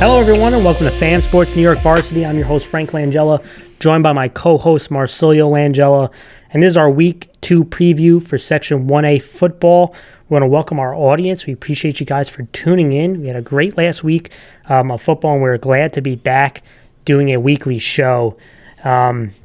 Hello, everyone, and welcome to Fan Sports New York Varsity. I'm your host, Frank Langella, joined by my co-host, Marcilio Langella. And this is our Week 2 preview for Section 1A football. We want to welcome our audience. We appreciate you guys for tuning in. We had a great last week of football, and we're glad to be back doing a weekly show. And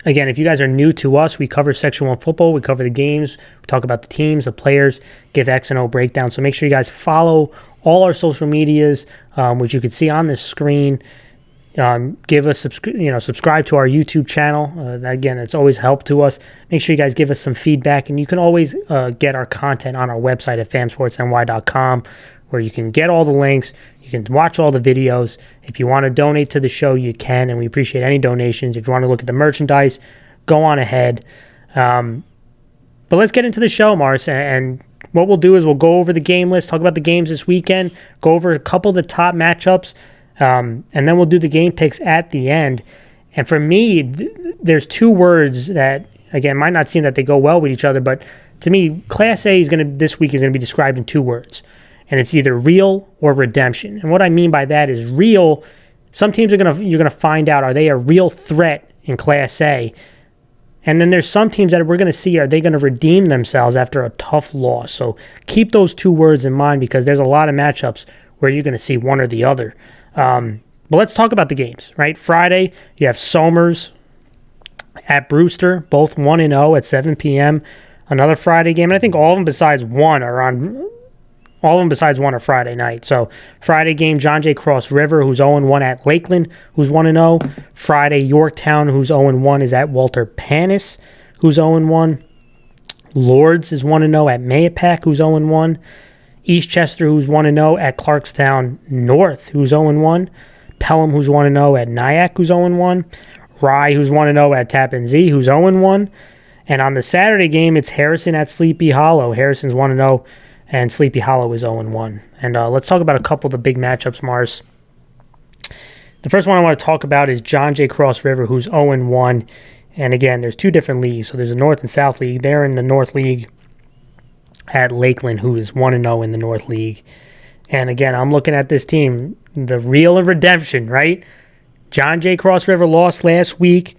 again, if you guys are new to us, we cover Section 1 football. We cover the games. We talk about the teams, the players, give X and O breakdown. So make sure you guys follow all our social medias, which you can see on the screen. Give us subscribe to our YouTube channel. Again, it's always helped to us. Make sure you guys give us some feedback, and you can always get our content on our website at fansportsny.com, where you can get all the links. You can watch all the videos. If you want to donate to the show, you can, and we appreciate any donations. If you want to look at the merchandise, go on ahead. But let's get into the show, Mars, and what we'll do is we'll go over the game list, talk about the games this weekend, go over a couple of the top matchups, and then we'll do the game picks at the end. And for me, there's two words that, again, might not seem that they go well with each other, but to me, Class A this week is going to be described in two words, and it's either real or redemption. And what I mean by that is real. Some teams you're going to find out, are they a real threat in Class A? And then there's some teams that we're going to see, are they going to redeem themselves after a tough loss? So keep those two words in mind, because there's a lot of matchups where you're going to see one or the other. But let's talk about the games, right? Friday, you have Somers at Brewster, both 1-0 at 7 p.m. Another Friday game, and I think all of them besides one are Friday night. So Friday game, John Jay Cross River, who's 0-1 at Lakeland, who's 1-0. Friday, Yorktown, who's 0-1, is at Walter Panis, who's 0-1. Lourdes is 1-0 at Mahopac, who's 0-1. Eastchester, who's 1-0 at Clarkstown North, who's 0-1. Pelham, who's 1-0 at Nyack, who's 0-1. Rye, who's 1-0 at Tappan Zee, who's 0-1. And on the Saturday game, it's Harrison at Sleepy Hollow. Harrison's 1-0. And Sleepy Hollow is 0-1. And let's talk about a couple of the big matchups, Mars. The first one I want to talk about is John Jay Cross River, who's 0-1. And again, there's two different leagues. So there's a North and South League. They're in the North League at Lakeland, who is 1-0 in the North League. And again, I'm looking at this team, the real of redemption, right? John Jay Cross River lost last week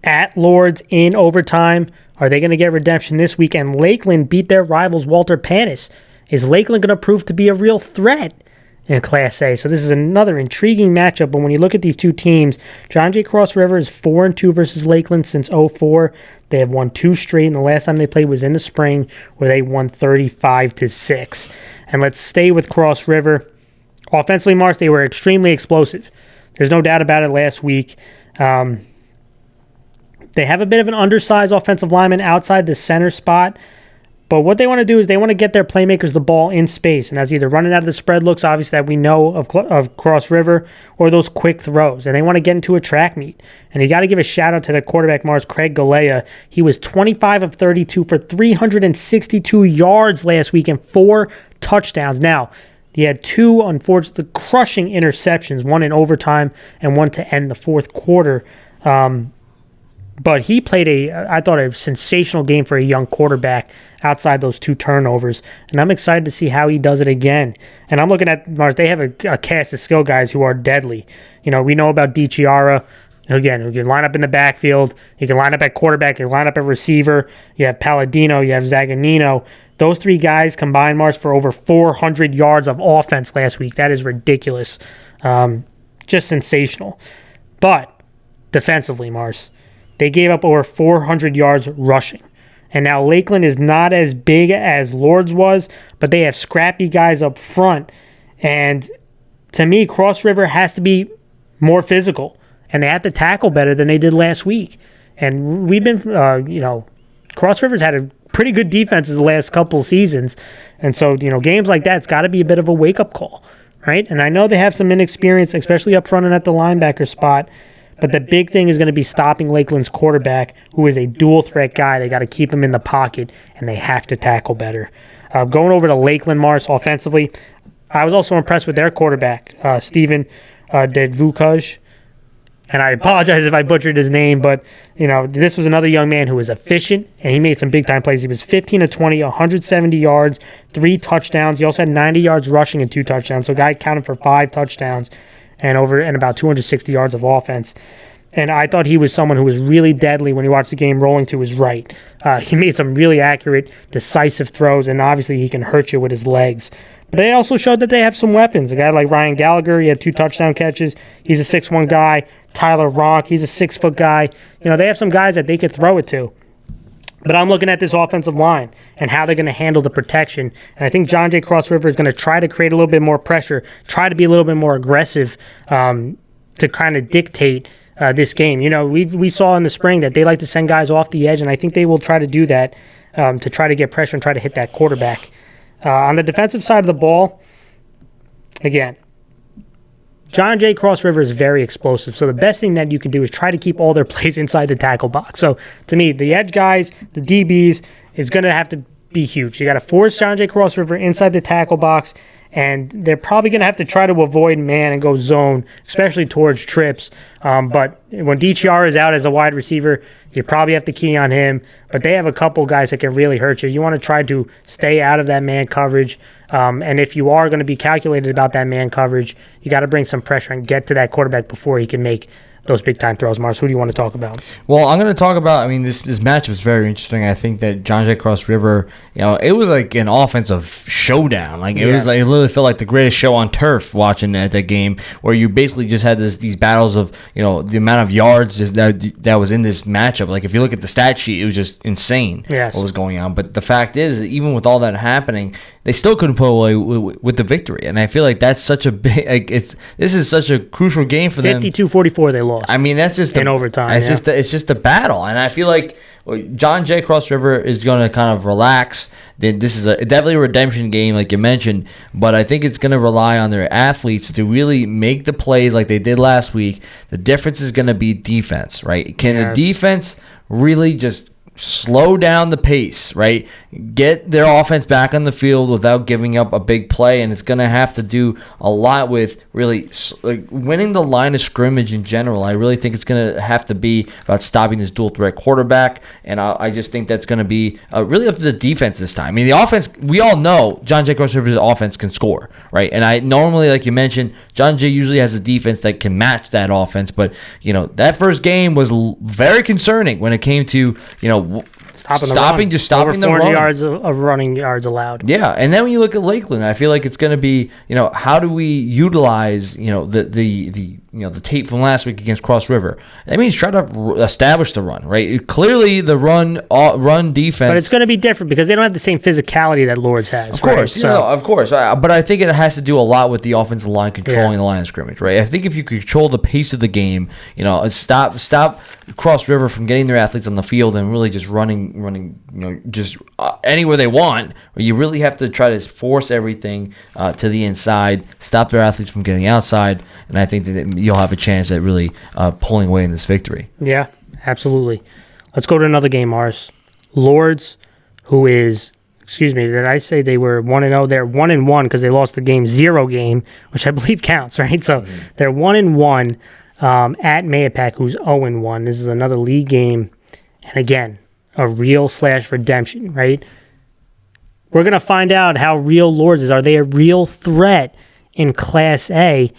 at Lourdes in overtime. Are they going to get redemption this week? And Lakeland beat their rivals, Walter Panis. Is Lakeland going to prove to be a real threat in Class A? So this is another intriguing matchup. But when you look at these two teams, John Jay Cross River is 4-2 versus Lakeland since 2004. They have won two straight, and the last time they played was in the spring, where they won 35-6. And let's stay with Cross River. Offensively, Mars, they were extremely explosive. There's no doubt about it last week. They have a bit of an undersized offensive lineman outside the center spot. But what they want to do is they want to get their playmakers the ball in space. And that's either running out of the spread looks, obviously, that we know of Cross River, or those quick throws. And they want to get into a track meet. And you got to give a shout-out to their quarterback, Mars, Craig Galea. He was 25 of 32 for 362 yards last week and 4 touchdowns. Now, he had two, unfortunately, crushing interceptions, one in overtime and one to end the fourth quarter. But he played I thought, a sensational game for a young quarterback outside those two turnovers. And I'm excited to see how he does it again. And I'm looking at Mars. They have a cast of skill guys who are deadly. We know about DiChiara, again, who can line up in the backfield. He can line up at quarterback. He can line up at receiver. You have Palladino. You have Zaganino. Those three guys combined, Mars, for over 400 yards of offense last week. That is ridiculous. Just sensational. But defensively, Mars, they gave up over 400 yards rushing. And now Lakeland is not as big as Lourdes was, but they have scrappy guys up front. And to me, Cross River has to be more physical, and they have to tackle better than they did last week. And we've been, Cross River's had a pretty good defense the last couple seasons. And so, games like that, it's got to be a bit of a wake-up call, right? And I know they have some inexperience, especially up front and at the linebacker spot. But the big thing is going to be stopping Lakeland's quarterback, who is a dual-threat guy. They got to keep him in the pocket, and they have to tackle better. Going over to Lakeland, Mars, offensively, I was also impressed with their quarterback, Steven Dedvukuj. And I apologize if I butchered his name, but, this was another young man who was efficient, and he made some big-time plays. He was 15 of 20, 170 yards, 3 touchdowns. He also had 90 yards rushing and 2 touchdowns. So, guy counted for 5 touchdowns and about 260 yards of offense. And I thought he was someone who was really deadly when you watch the game rolling to his right. He made some really accurate, decisive throws, and obviously he can hurt you with his legs. But they also showed that they have some weapons. A guy like Ryan Gallagher, he had 2 touchdown catches. He's a 6'1" guy. Tyler Ronk, he's a 6-foot guy. They have some guys that they could throw it to. But I'm looking at this offensive line and how they're going to handle the protection. And I think John Jay Cross River is going to try to create a little bit more pressure, try to be a little bit more aggressive to kind of dictate this game. We saw in the spring that they like to send guys off the edge, and I think they will try to do that to try to get pressure and try to hit that quarterback. On the defensive side of the ball, again, John Jay Cross River is very explosive. So the best thing that you can do is try to keep all their plays inside the tackle box. So to me, the edge guys, the DBs, is going to have to be huge. You got to force John Jay Cross River inside the tackle box, and they're probably going to have to try to avoid man and go zone, especially towards trips. But when DTR is out as a wide receiver, you probably have to key on him. But they have a couple guys that can really hurt you. You want to try to stay out of that man coverage. And if you are going to be calculated about that man coverage, you got to bring some pressure and get to that quarterback before he can make those big-time throws. Mars, who do you want to talk about? Well, I'm going to talk about, this match was very interesting. I think that John Jay Cross River, it was like an offensive showdown. It was like, it literally felt like the greatest show on turf watching that game, where you basically just had these battles of, the amount of yards that was in this matchup. Like, if you look at the stat sheet, it was just insane what was going on. But the fact is, even with all that happening, they still couldn't pull away with the victory. And I feel like that's such a big, this is such a crucial game for them. 52-44 they lost. That's just in overtime. It's just a battle. And I feel like John Jay Cross River is going to kind of relax. This is definitely a redemption game, like you mentioned, but I think it's going to rely on their athletes to really make the plays like they did last week. The difference is going to be defense, right? Can the defense really just slow down the pace, right? Get their offense back on the field without giving up a big play, and it's going to have to do a lot with really winning the line of scrimmage in general. I really think it's going to have to be about stopping this dual threat quarterback, and I just think that's going to be really up to the defense this time. The offense, we all know John Jay Cross River's offense can score, right? And I normally, like you mentioned, John Jay usually has a defense that can match that offense, but that first game was very concerning when it came to stopping the run. 400 yards of running yards allowed. Yeah, and then when you look at Lakeland, I feel like it's going to be, how do we utilize, the tape from last week against Cross River? That means try to establish the run, right? Clearly, the run defense. But it's going to be different because they don't have the same physicality that Lourdes has. Of course, right? Of course. But I think it has to do a lot with the offensive line controlling the line of scrimmage, right? I think if you control the pace of the game, stop Cross River from getting their athletes on the field and really just running, just anywhere they want, or you really have to try to force everything to the inside, stop their athletes from getting outside, and I think that you'll have a chance at really pulling away in this victory. Yeah, absolutely. Let's go to another game, Mars. Lourdes, who is, did I say they were 1-0? They're 1-1 because they lost the game 0 game, which I believe counts, right? So they're 1-1 at Mahopac, who's 0-1. This is another league game. And again, a real/redemption, right? We're going to find out how real Lourdes is. Are they a real threat in Class A?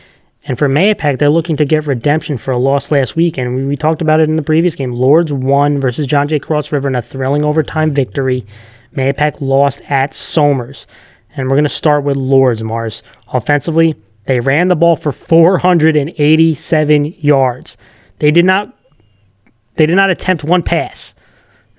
And for Mahopac, they're looking to get redemption for a loss last week. And we talked about it in the previous game. Lourdes won versus John Jay Cross River in a thrilling overtime victory. Mahopac lost at Somers. And we're going to start with Lourdes, Mars. Offensively, they ran the ball for 487 yards. They did not attempt one pass.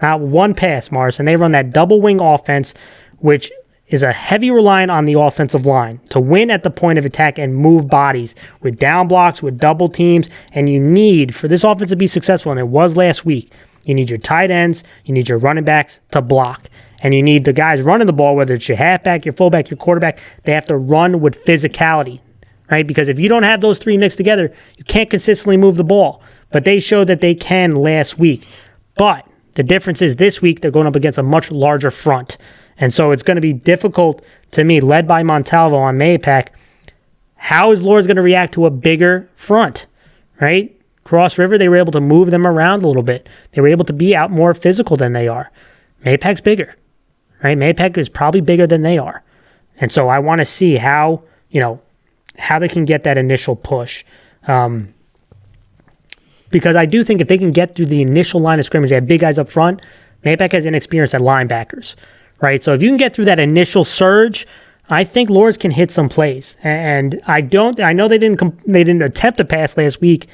Not one pass, Mars. And they run that double wing offense, which is a heavy reliance on the offensive line to win at the point of attack and move bodies with down blocks, with double teams. And you need, for this offense to be successful, and it was last week, you need your tight ends, you need your running backs to block. And you need the guys running the ball, whether it's your halfback, your fullback, your quarterback, they have to run with physicality, right? Because if you don't have those three mixed together, you can't consistently move the ball. But they showed that they can last week. But the difference is this week they're going up against a much larger front. And so it's going to be difficult to me, led by Montalvo on Mahopac. How is Lourdes going to react to a bigger front, right? Cross River, they were able to move them around a little bit. They were able to be out more physical than they are. Mahopac's bigger, right? Mahopac is probably bigger than they are. And so I want to see how they can get that initial push. Because I do think if they can get through the initial line of scrimmage, they have big guys up front. Mahopac has inexperience at linebackers, right? So if you can get through that initial surge, I think Lourdes can hit some plays. And I know they didn't attempt a pass last week.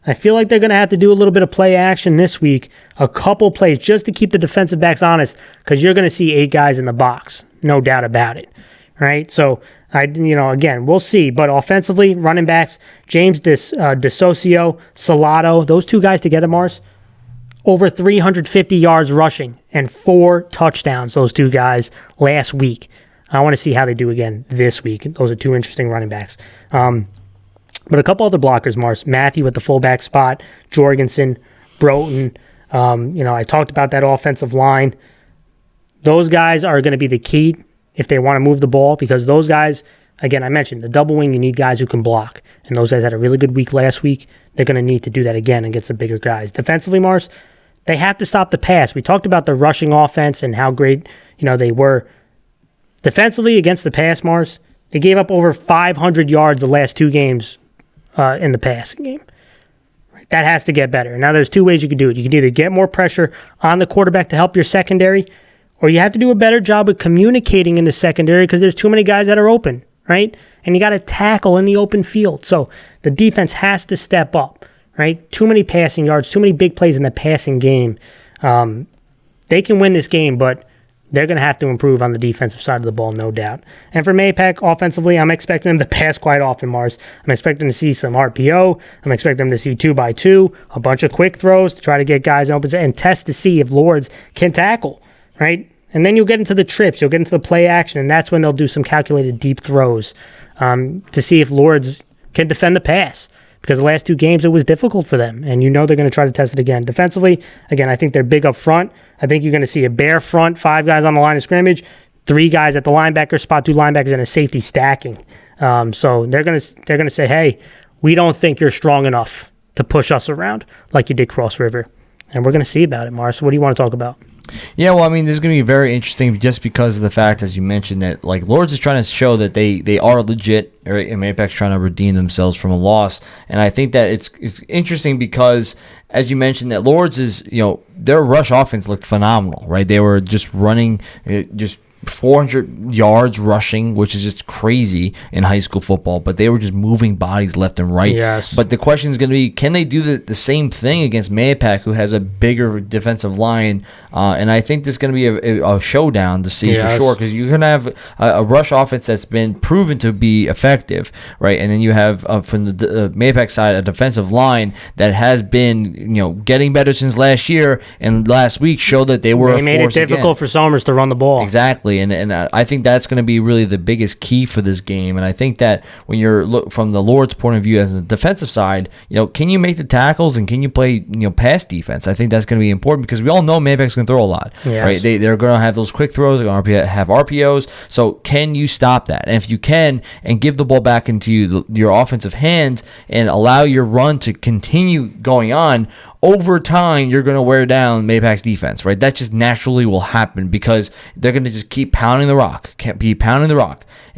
I feel like they're going to have to do a little bit of play action this week, a couple plays just to keep the defensive backs honest, because you're going to see 8 guys in the box, no doubt about it, right? So again, we'll see. But offensively, running backs, James DeSocio, Salado, those 2 guys together, Mars, over 350 yards rushing and 4 touchdowns, those 2 guys last week. I want to see how they do again this week. Those are 2 interesting running backs. But a couple other blockers, Mars. Matthew at the fullback spot, Jorgensen, Broughton. I talked about that offensive line. Those guys are going to be the key if they want to move the ball, because those guys, again, I mentioned the double wing, you need guys who can block. And those guys had a really good week last week. They're going to need to do that again and get some bigger guys. Defensively, Mars, they have to stop the pass. We talked about the rushing offense and how great, they were. Defensively against the pass, Mars, they gave up over 500 yards the last 2 games in the passing game. That has to get better. Now, there's 2 ways you can do it. You can either get more pressure on the quarterback to help your secondary, or you have to do a better job of communicating in the secondary because there's too many guys that are open, right? And you got to tackle in the open field. So the defense has to step up, right? Too many passing yards, too many big plays in the passing game. They can win this game, but they're going to have to improve on the defensive side of the ball, no doubt. And for Mahopac, offensively, I'm expecting them to pass quite often, Mars. I'm expecting to see some RPO. I'm expecting them to see 2x2, a bunch of quick throws to try to get guys open and test to see if Lourdes can tackle, right? And then you'll get into the trips, you'll get into the play action, and that's when they'll do some calculated deep throws to see if Lourdes can defend the pass. Because the last 2 games, it was difficult for them, and they're going to try to test it again. Defensively, again, I think they're big up front. I think you're going to see a bare front, 5 guys on the line of scrimmage, 3 guys at the linebacker spot, 2 linebackers, and a safety stacking. So they're going to say, hey, we don't think you're strong enough to push us around like you did Cross River. And we're going to see about it, Mars. What do you want to talk about? Yeah, well, I mean, this is going to be very interesting just because of the fact, as you mentioned, that like Lourdes is trying to show that they are legit, right? And Mahopac's trying to redeem themselves from a loss. And I think that it's interesting because, as you mentioned, that Lourdes is, their rush offense looked phenomenal, right? They were just running, just 400 yards rushing, which is just crazy in high school football, but they were just moving bodies left and right. Yes. But the question is going to be, can they do the same thing against Mahopac, who has a bigger defensive line? And I think this is going to be a showdown to see for sure, because you're going to have a rush offense that's been proven to be effective, right? And then you have, from the Mahopac side, a defensive line that has been, getting better since last year, and last week showed that they were They made it difficult for Somers to run the ball. Exactly. And I think that's going to be really the biggest key for this game. And I think that when you're from the Lourdes point of view as a defensive side, can you make the tackles and can you play pass defense? I think that's going to be important because we all know Mahopac's going to throw a lot, right? They're going to have those quick throws. They're going to have RPOs. So can you stop that? And if you can, and give the ball back into your offensive hands and allow your run to continue going on, over time, you're going to wear down Mahopac's defense, right? That just naturally will happen because they're going to just keep pounding the rock, And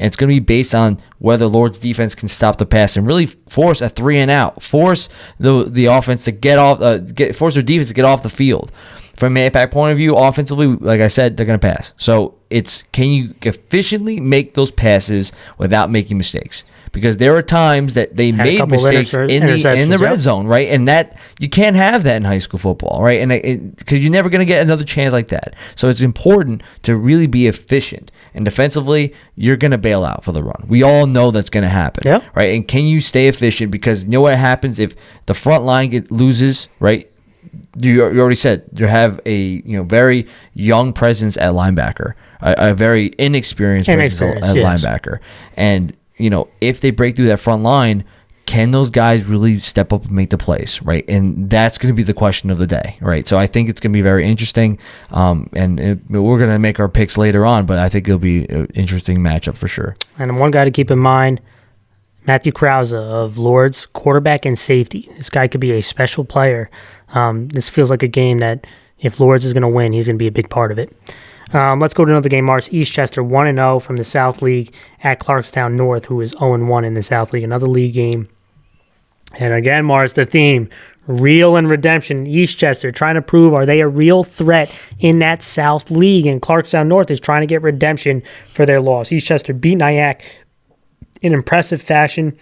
it's going to be based on whether Lourdes' defense can stop the pass and really force a 3-and-out, force the offense to force their defense to get off the field. From a Mahopac point of view, offensively, like I said, they're going to pass. So can you efficiently make those passes without making mistakes? Because there are times that they made mistakes in the red zone, right? And that you can't have that in high school football, right? And because you're never going to get another chance like that. So it's important to really be efficient. And defensively, you're going to bail out for the run. We all know that's going to happen, right? And can you stay efficient? Because you know what happens if the front line loses, right? You already said you have a very young presence at linebacker, a very inexperienced presence at linebacker, and if they break through that front line, can those guys really step up and make the plays, right? And that's going to be the question of the day, right? So I think it's going to be very interesting, and we're going to make our picks later on, but I think it'll be an interesting matchup for sure. And one guy to keep in mind, Matthew Krause of Lourdes, quarterback and safety. This guy could be a special player. This feels like a game that if Lourdes is going to win, he's going to be a big part of it. Let's go to another game, Mars. Eastchester 1-0 from the South League at Clarkstown North, who is 0-1 in the South League. Another league game. And again, Mars, the theme, real and redemption. Eastchester trying to prove, are they a real threat in that South League? And Clarkstown North is trying to get redemption for their loss. Eastchester beat Nyack in impressive fashion.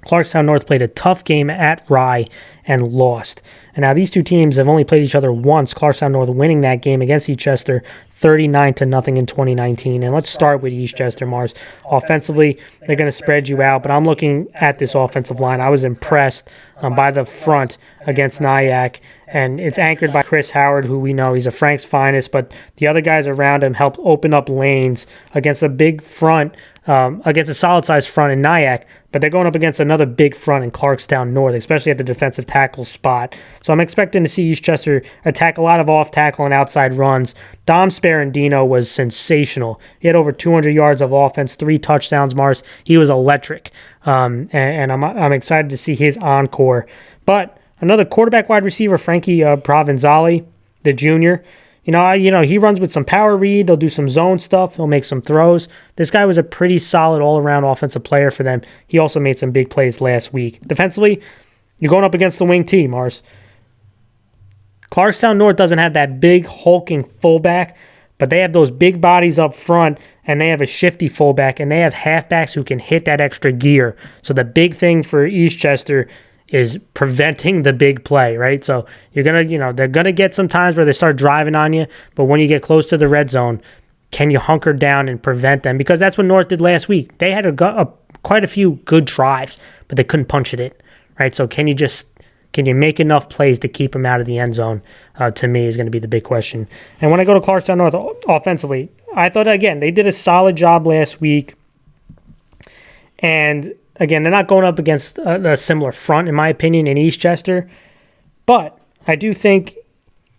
Clarkstown North played a tough game at Rye and lost. And now these two teams have only played each other once. Clarkstown North winning that game against Eastchester 39-0 in 2019. And let's start with Eastchester, Mars. Offensively, they're going to spread you out, but I'm looking at this offensive line. I was impressed by the front against Nyack, and it's anchored by Chris Howard, who we know he's a Frank's finest, but the other guys around him help open up lanes against a big front, against a solid-sized front in Nyack, but they're going up against another big front in Clarkstown North, especially at the defensive tackle spot. So I'm expecting to see Eastchester attack a lot of off-tackle and outside runs. Dom Sparandino was sensational. He had over 200 yards of offense, 3 touchdowns, Mars. He was electric, and I'm excited to see his encore. But another quarterback wide receiver, Frankie Provenzali, the junior, you know, he runs with some power read. They'll do some zone stuff. He'll make some throws. This guy was a pretty solid all-around offensive player for them. He also made some big plays last week. Defensively, you're going up against the wing team, Mars. Clarkstown North doesn't have that big hulking fullback, but they have those big bodies up front, and they have a shifty fullback, and they have halfbacks who can hit that extra gear. So the big thing for Eastchester is preventing the big play, right? So you're going to, they're going to get some times where they start driving on you, but when you get close to the red zone, can you hunker down and prevent them? Because that's what North did last week. They had quite a few good drives, but they couldn't punch it in, right? So can you make enough plays to keep them out of the end zone? To me, is going to be the big question. And when I go to Clarkstown North offensively, I thought, again, they did a solid job last week. And again, they're not going up against a similar front, in my opinion, in Eastchester. But I do think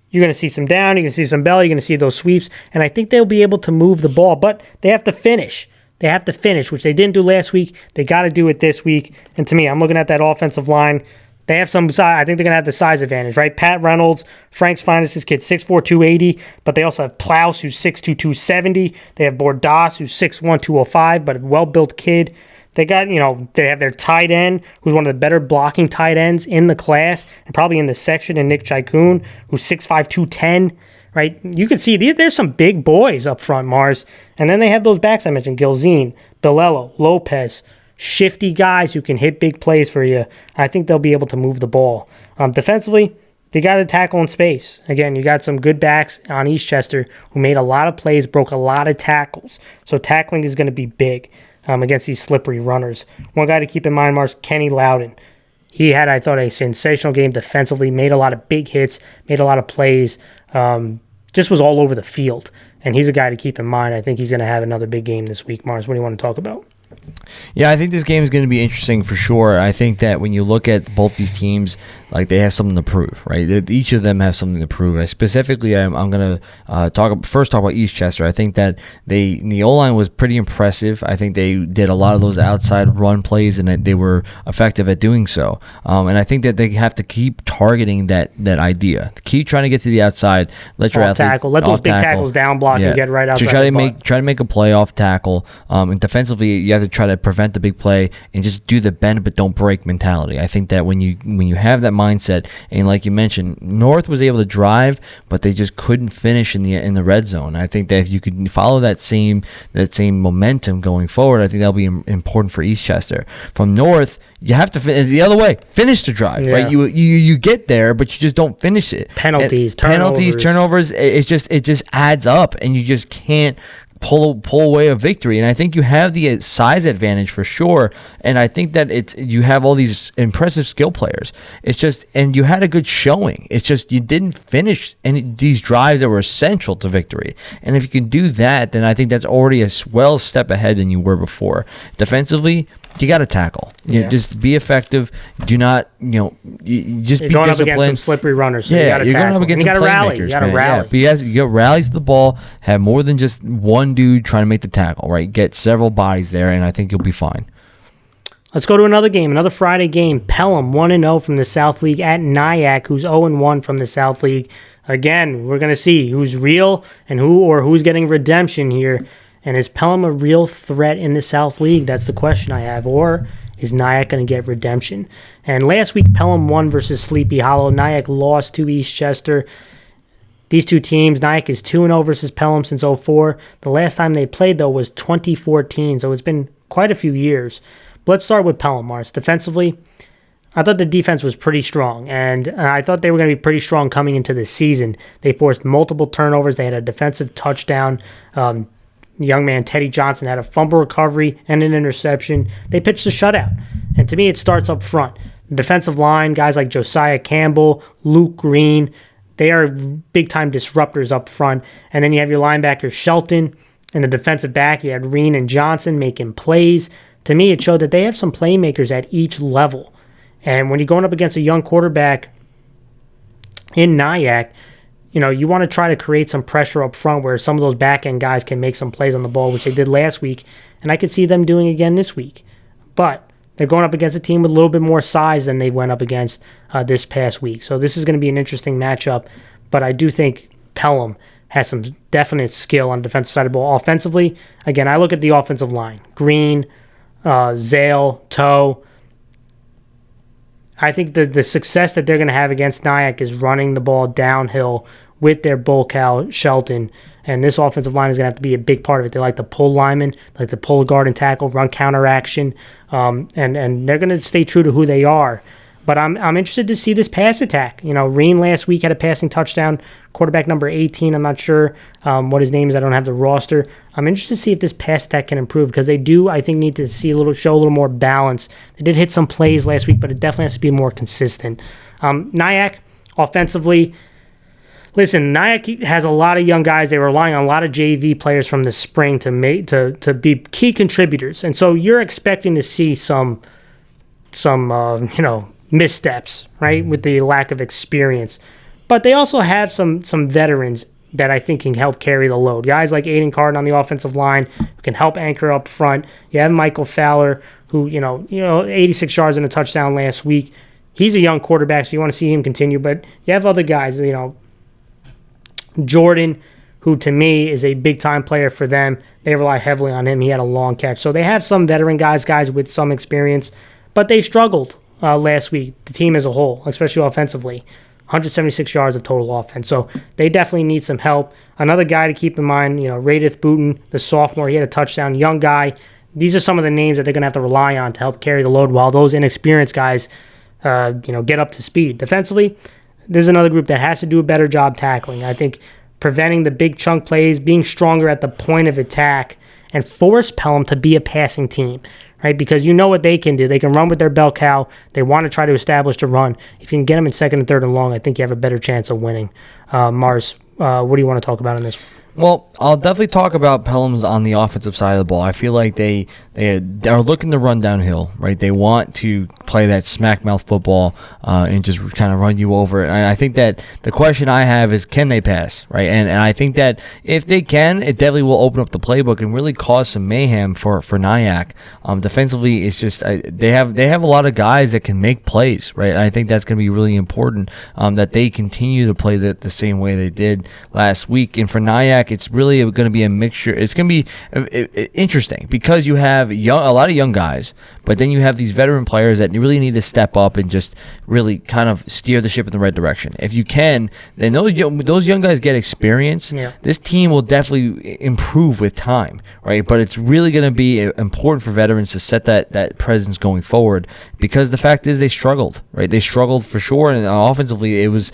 you're going to see some down, you're going to see some belly, you're going to see those sweeps. And I think they'll be able to move the ball. But they have to finish. They have to finish, which they didn't do last week. They got to do it this week. And to me, I'm looking at that offensive line. They have some size. I think they're going to have the size advantage, right? Pat Reynolds, Frank's finest, his kid, 6'4", 280. But they also have Plouse, who's 6'2", 270. They have Bordas, who's 6'1", 205, but a well-built kid. They got, they have their tight end, who's one of the better blocking tight ends in the class, and probably in the section, and Nick Chaikun, who's 6'5", 210, right? You can see there's some big boys up front, Mars. And then they have those backs I mentioned, Gilzine, Bilello, Lopez, shifty guys who can hit big plays for you. I think they'll be able to move the ball. Defensively, they got to tackle in space. Again, you got some good backs on Eastchester who made a lot of plays, broke a lot of tackles. So tackling is going to be big against these slippery runners. One guy to keep in mind, Mars, Kenny Loudon. He had, I thought, a sensational game defensively, made a lot of big hits, made a lot of plays, just was all over the field. And he's a guy to keep in mind. I think he's going to have another big game this week. Mars, what do you want to talk about? Yeah, I think this game is going to be interesting for sure. I think that when you look at both these teams, like they have something to prove, right? Each of them have something to prove. Specifically, I'm going to talk about Eastchester. I think that the O-line was pretty impressive. I think they did a lot of those outside run plays, and they were effective at doing so. And I think that they have to keep targeting that idea. Keep trying to get to the outside. Let your athlete tackle. Let those big tackles down block and get right outside. Try to make a play off tackle. And defensively, you have to try to prevent the big play and just do the bend but don't break mentality. I think that when you have that mindset, and like you mentioned, North was able to drive, but they just couldn't finish in the red zone. I think that if you could follow that same momentum going forward, I think that'll be important for Eastchester. From North, you have to the other way. Finish the drive, right? You get there, but you just don't finish it. Turnovers. It just adds up, and you just can't pull away a victory. And I think you have the size advantage for sure. And I think that you have all these impressive skill players. It's just, and you had a good showing. It's just you didn't finish these drives that were essential to victory. And if you can do that, then I think that's already a step ahead than you were before. Defensively, you got to tackle. Just be effective. Do not, just you're be going disciplined. Up against some slippery runners. So you're going up against some playmakers. You got to rally. You got rallies to the ball. Have more than just one dude trying to make the tackle. Right, get several bodies there, and I think you'll be fine. Let's go to another game, another Friday game. Pelham 1-0 from the South League at Nyack, who's 0-1 from the South League. Again, we're going to see who's real and who's getting redemption here. And is Pelham a real threat in the South League? That's the question I have. Or is Nyack going to get redemption? And last week, Pelham won versus Sleepy Hollow. Nyack lost to Eastchester. These two teams, Nyack is 2-0 versus Pelham since 2004. The last time they played, though, was 2014, so it's been quite a few years. But let's start with Pelham, Mars. Defensively, I thought the defense was pretty strong, and I thought they were going to be pretty strong coming into the season. They forced multiple turnovers. They had a defensive touchdown. Young man Teddy Johnson had a fumble recovery and an interception. They pitched a shutout, and to me, it starts up front. The defensive line, guys like Josiah Campbell, Luke Green, they are big-time disruptors up front. And then you have your linebacker Shelton, and the defensive back, you had Reen and Johnson making plays. To me, it showed that they have some playmakers at each level. And when you're going up against a young quarterback in Nyack, you want to try to create some pressure up front where some of those back-end guys can make some plays on the ball, which they did last week, and I could see them doing again this week. But they're going up against a team with a little bit more size than they went up against this past week. So this is going to be an interesting matchup, but I do think Pelham has some definite skill on the defensive side of the ball. Offensively, again, I look at the offensive line. Green, Zale, Toe. I think the success that they're going to have against Nyack is running the ball downhill with their bull cow, Shelton. And this offensive line is going to have to be a big part of it. They like to pull linemen, like to pull guard and tackle, run counter action, and they're going to stay true to who they are. But I'm interested to see this pass attack. Reen last week had a passing touchdown. Quarterback number 18, I'm not sure what his name is. I don't have the roster. I'm interested to see if this pass attack can improve because they do, I think, need to show a little more balance. They did hit some plays last week, but it definitely has to be more consistent. Nyack, offensively, listen, Nyack has a lot of young guys. They were relying on a lot of JV players from the spring to be key contributors. And so you're expecting to see some missteps, right, with the lack of experience. But they also have some veterans that I think can help carry the load. Guys like Aiden Carden on the offensive line who can help anchor up front. You have Michael Fowler, who, 86 yards and a touchdown last week. He's a young quarterback, so you want to see him continue. But you have other guys, Jordan, who to me is a big-time player for them. They rely heavily on him. He had a long catch. So they have some veteran guys with some experience, but they struggled last week, the team as a whole, especially offensively. 176 yards of total offense. So they definitely need some help. Another guy to keep in mind, Radith Booten, the sophomore, he had a touchdown, young guy. These are some of the names that they're going to have to rely on to help carry the load while those inexperienced guys, get up to speed. Defensively, there's another group that has to do a better job tackling. I think preventing the big chunk plays, being stronger at the point of attack, and force Pelham to be a passing team, right? Because you know what they can do. They can run with their bell cow. They want to try to establish the run. If you can get them in second and third and long, I think you have a better chance of winning. Mars, what do you want to talk about in this? Well, I'll definitely talk about Pelham's on the offensive side of the ball. I feel like they are looking to run downhill, right? They want to play that smack mouth football and just kind of run you over. And I think that the question I have is, can they pass, right? And I think that if they can, it definitely will open up the playbook and really cause some mayhem for Nyack. Defensively, it's just they have a lot of guys that can make plays, right? And I think that's going to be really important that they continue to play the same way they did last week. And for Nyack, it's really going to be a mixture. It's going to be interesting because you have a lot of young guys, but then you have these veteran players that you really need to step up and just really kind of steer the ship in the right direction. If you can, then those young guys get experience. Yeah. This team will definitely improve with time, right? But it's really going to be important for veterans to set that presence going forward because the fact is they struggled, right? They struggled for sure, and offensively it was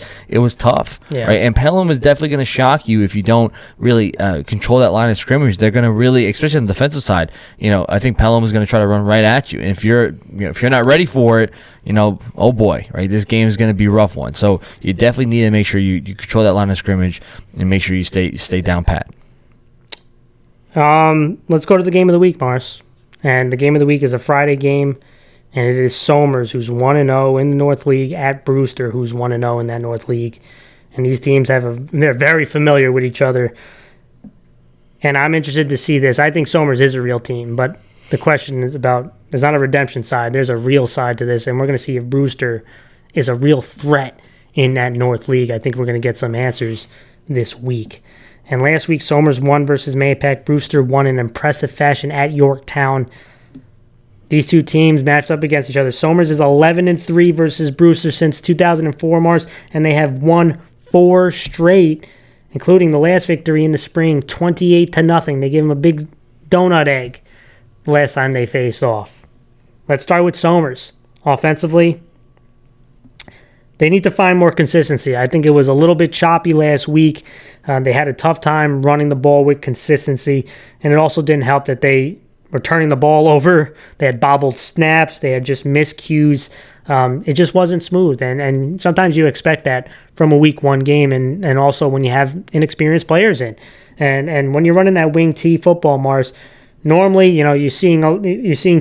tough, right? And Pelham is definitely going to shock you if you don't really control that line of scrimmage. They're going to really, especially on the defensive side, I think Pelham is going to try to run right at you. And if you're not ready for it, oh boy, right? This game is going to be a rough one. So you definitely need to make sure you control that line of scrimmage and make sure you stay down pat. Let's go to the game of the week, Mars. And the game of the week is a Friday game, and it is Somers, who's 1-0 in the North League, at Brewster, who's 1-0 in that North League. And these teams they're very familiar with each other. And I'm interested to see this. I think Somers is a real team, but the question is about, there's not a redemption side, there's a real side to this, and we're going to see if Brewster is a real threat in that North League. I think we're going to get some answers this week. And last week, Somers won versus Mahopac. Brewster won in impressive fashion at Yorktown. These two teams matched up against each other. Somers is 11-3 versus Brewster since 2004, Mars, and they have won 4 straight, including the last victory in the spring, 28-0. They gave them a big donut egg the last time they faced off. Let's start with Somers. Offensively, they need to find more consistency. I think it was a little bit choppy last week. They had a tough time running the ball with consistency, and it also didn't help that they were turning the ball over. They had bobbled snaps. They had just miscues. It just wasn't smooth, and sometimes you expect that from a week 1 game, and also when you have inexperienced players in. And when you're running that wing T football, Mars, normally, you're seeing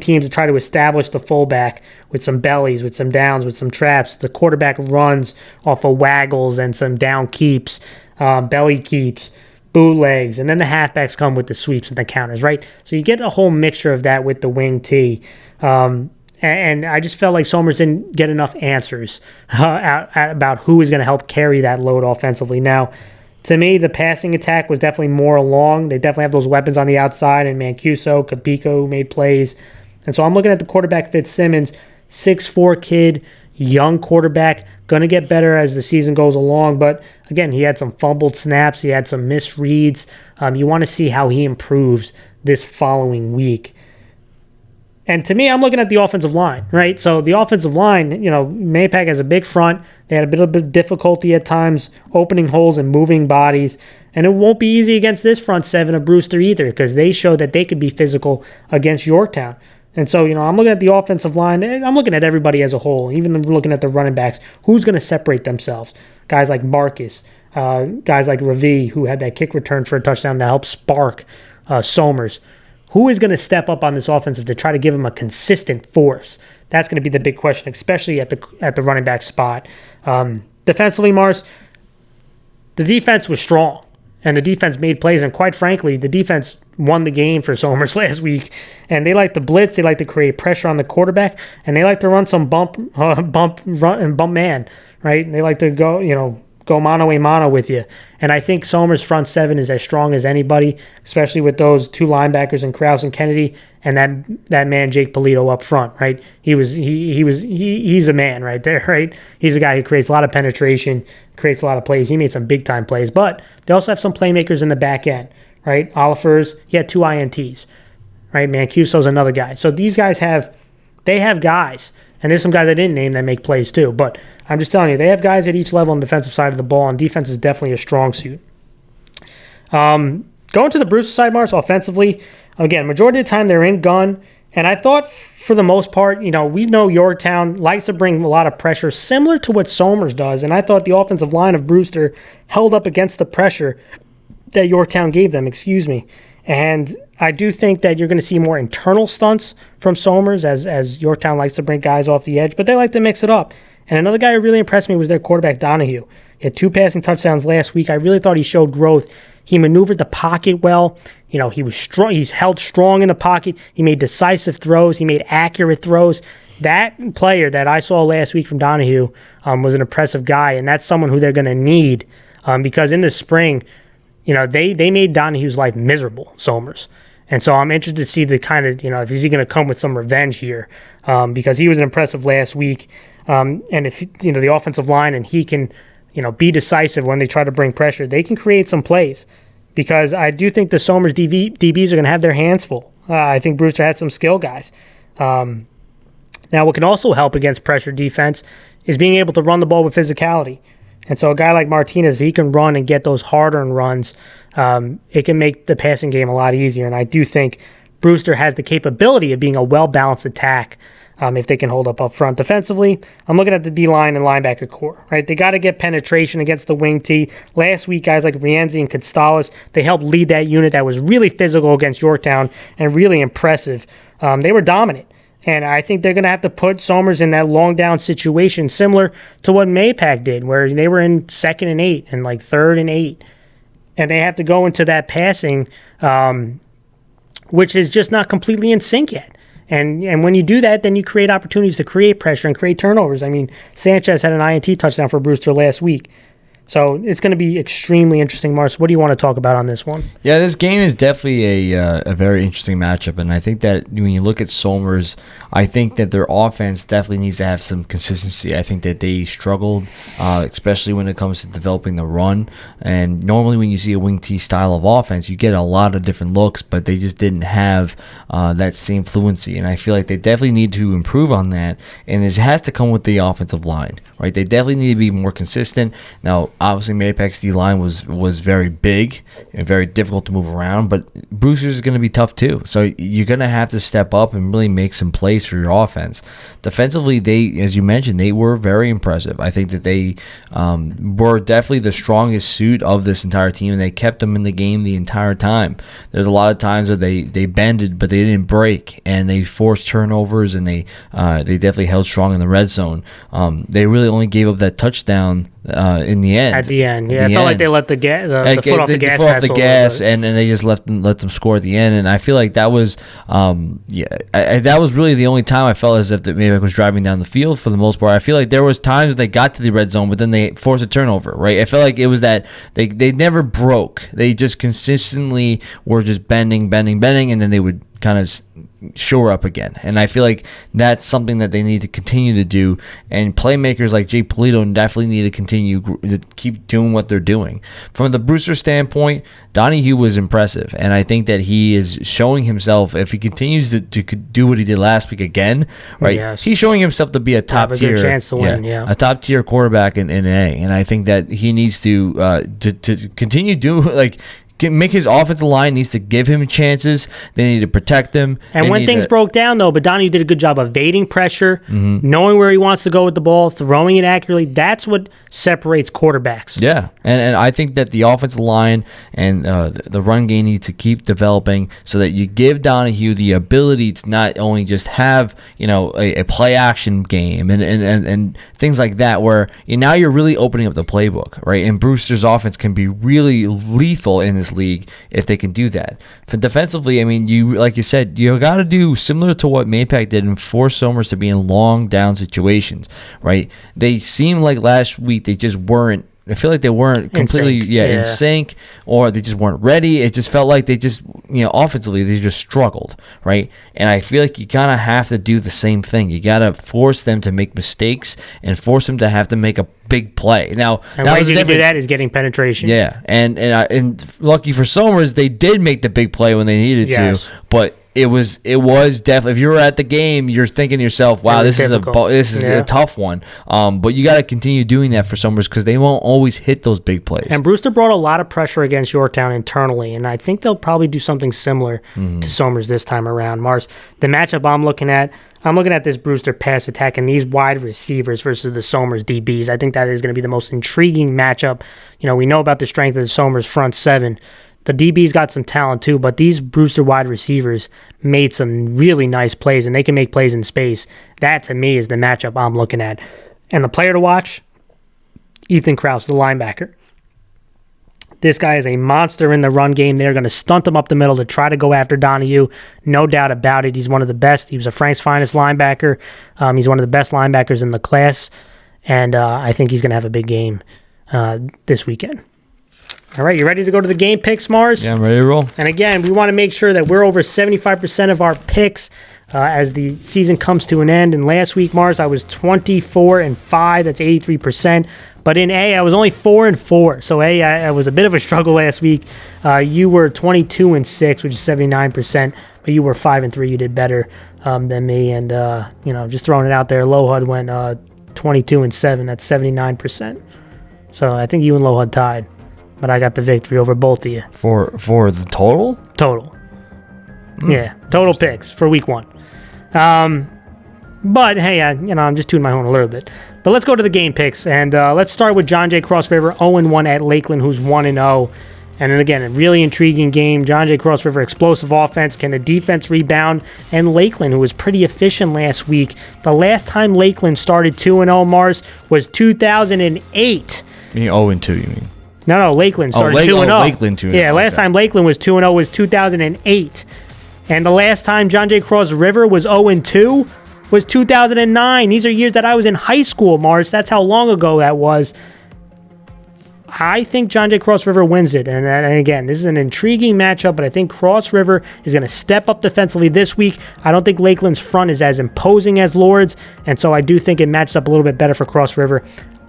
teams that try to establish the fullback with some bellies, with some downs, with some traps. The quarterback runs off of waggles and some down keeps, belly keeps, bootlegs, and then the halfbacks come with the sweeps and the counters, right? So you get a whole mixture of that with the wing T. And I just felt like Somers didn't get enough answers about who is going to help carry that load offensively. Now, to me, the passing attack was definitely more along. They definitely have those weapons on the outside, and Mancuso, Capico made plays. And so I'm looking at the quarterback, Fitzsimmons, 6'4" kid, young quarterback, going to get better as the season goes along. But, again, he had some fumbled snaps. He had some misreads. You want to see how he improves this following week. And to me, I'm looking at the offensive line, right? So the offensive line, Mahopac has a big front. They had a bit of difficulty at times opening holes and moving bodies. And it won't be easy against this front seven of Brewster either, because they showed that they could be physical against Yorktown. And so, I'm looking at the offensive line. I'm looking at everybody as a whole, even looking at the running backs. Who's going to separate themselves? Guys like Marcus, guys like Ravi, who had that kick return for a touchdown to help spark Somers. Who is going to step up on this offensive to try to give him a consistent force? That's going to be the big question, especially at the running back spot. Defensively, Mars, the defense was strong, and the defense made plays, and quite frankly, the defense won the game for Somers last week. And they like to blitz, they like to create pressure on the quarterback, and they like to run some bump man, right? And they like to go mano a mano with you. And I think Somers' front seven is as strong as anybody, especially with those 2 linebackers in Krause and Kennedy, and that man Jake Polito up front, right? He's a man right there, right? He's a guy who creates a lot of penetration, creates a lot of plays. He made some big time plays, but they also have some playmakers in the back end, right? Olifers, he had 2 INTs, right? Mancuso's another guy. So these guys have guys. And there's some guys I didn't name that make plays too. But I'm just telling you, they have guys at each level on the defensive side of the ball, and defense is definitely a strong suit. Going to the Brewster side, Mars, offensively, again, majority of the time they're in gun. And I thought for the most part, we know Yorktown likes to bring a lot of pressure, similar to what Somers does. And I thought the offensive line of Brewster held up against the pressure that Yorktown gave them, And I do think that you're going to see more internal stunts from Somers as Yorktown likes to bring guys off the edge, but they like to mix it up. And another guy who really impressed me was their quarterback, Donahue. He had 2 passing touchdowns last week. I really thought he showed growth. He maneuvered the pocket well. He was strong. He's held strong in the pocket. He made decisive throws. He made accurate throws. That player that I saw last week from Donahue was an impressive guy, and that's someone who they're going to need because in the spring, they made Donahue's life miserable, Somers. And so I'm interested to see the kind of, if he's going to come with some revenge here because he was impressive last week. And if, the offensive line and he can, be decisive when they try to bring pressure, they can create some plays because I do think the Somers DBs are going to have their hands full. I think Brewster had some skill guys. Now, what can also help against pressure defense is being able to run the ball with physicality. And so a guy like Martinez, if he can run and get those hard-earned runs, it can make the passing game a lot easier. And I do think Brewster has the capability of being a well-balanced attack if they can hold up front. Defensively, I'm looking at the D-line and linebacker core, right? They got to get penetration against the wing T. Last week, guys like Rienzi and Constalis, they helped lead that unit that was really physical against Yorktown and really impressive. They were dominant. And I think they're going to have to put Somers in that long down situation, similar to what Mahopac did, where they were in 2nd and 8 and 3rd and 8. And they have to go into that passing which is just not completely in sync yet. And when you do that, then you create opportunities to create pressure and create turnovers. I mean, Sanchez had an INT touchdown for Brewster last week. So it's going to be extremely interesting, Mars. What do you want to talk about on this one? Yeah, this game is definitely a very interesting matchup, and I think that when you look at Somers, I think that their offense definitely needs to have some consistency. I think that they struggled, especially when it comes to developing the run. And normally when you see a wing T style of offense, you get a lot of different looks, but they just didn't have that same fluency. And I feel like they definitely need to improve on that, and it has to come with the offensive line, right? They definitely need to be more consistent. Now, obviously, Mahopac's D-line was very big and very difficult to move around, but Brewster's is going to be tough too. So you're going to have to step up and really make some plays for your offense. Defensively, they, as you mentioned, they were very impressive. I think that they were definitely the strongest suit of this entire team, and they kept them in the game the entire time. There's a lot of times where they bended, but they didn't break, and they forced turnovers, and they definitely held strong in the red zone. They really only gave up that touchdown in the end. At the end, yeah, it felt like they let the foot off the gas. Off the gas, and they just let them score at the end. And I feel like that was, that was really the only time I felt as if that maybe I was driving down the field for the most part. I feel like there was times when they got to the red zone, but then they forced a turnover. Right, I felt like it was that they never broke. They just consistently were just bending, and then they would kind of shore up again. And I feel like that's something that they need to continue to do, and playmakers like Jay Polito definitely need to continue to keep doing what they're doing. From the Brewster standpoint, Donahue was impressive, and I think that he is showing himself, if he continues to do what he did last week again, right? Yes. He's showing himself to be a top tier, chance to win, a top tier quarterback in A. And I think that he needs to continue doing make his offensive line needs to give him chances. They need to protect him. And when things broke down, though, but Donahue did a good job of evading pressure, knowing where he wants to go with the ball, throwing it accurately. That's what separates quarterbacks. Yeah, and I think that the offensive line and the run game need to keep developing so that you give Donahue the ability to not only just have a play action game and things like that, where now you're really opening up the playbook, right? And Brewster's offense can be really lethal in this league if they can do that. For defensively, I mean, like you said, you got to do similar to what Mahopac did and force Somers to be in long down situations, right? They seemed like last week they just weren't. I feel like they weren't completely in sync, or they just weren't ready. It just felt like they just, offensively, they just struggled, right? And I feel like you kind of have to do the same thing. You got to force them to make mistakes and force them to have to make a big play. Now, and the way you can do that is getting penetration. Yeah, and lucky for Somers, they did make the big play when they needed to, but it was definitely, if you were at the game, you're thinking to yourself, wow, this is a tough one. But you got to continue doing that for Somers, because they won't always hit those big plays. And Brewster brought a lot of pressure against Yorktown internally, and I think they'll probably do something similar to Somers this time around. Mars, the matchup I'm looking at this Brewster pass attack and these wide receivers versus the Somers DBs. I think that is going to be the most intriguing matchup. We know about the strength of the Somers front seven. The DB's got some talent too, but these Brewster wide receivers made some really nice plays, and they can make plays in space. That, to me, is the matchup I'm looking at. And the player to watch, Ethan Krause, the linebacker. This guy is a monster in the run game. They're going to stunt him up the middle to try to go after Donahue. No doubt about it. He's one of the best. He was a Frank's finest linebacker. He's one of the best linebackers in the class, and I think he's going to have a big game this weekend. All right, you ready to go to the game picks, Mars? Yeah, I'm ready to roll. And again, we want to make sure that we're over 75% of our picks as the season comes to an end. And last week, Mars, I was 24-5. That's 83%. But in A, I was only 4-4. So A, I was a bit of a struggle last week. You were 22-6, which is 79%. But you were 5-3. You did better than me. And just throwing it out there, Lohud went 22-7. That's 79%. So I think you and Lohud tied. But I got the victory over both of you. For the total? Total. Yeah, total picks for week 1. But hey, I'm just tooting my horn a little bit. But let's go to the game picks, and let's start with John Jay Cross River, 0-1 at Lakeland, who's 1-0. And then again, a really intriguing game. John Jay Cross River, explosive offense. Can the defense rebound? And Lakeland, who was pretty efficient last week. The last time Lakeland started 2-0, Mars, was 2008. You mean 0-2, you mean? No, Lakeland started 2-0. Lakeland 2-0. Yeah, last time Lakeland was 2-0 was 2008. And the last time John Jay Cross River was 0-2 was 2009. These are years that I was in high school, Mars. That's how long ago that was. I think John Jay Cross River wins it. And again, this is an intriguing matchup, but I think Cross River is going to step up defensively this week. I don't think Lakeland's front is as imposing as Lourdes, and so I do think it matches up a little bit better for Cross River.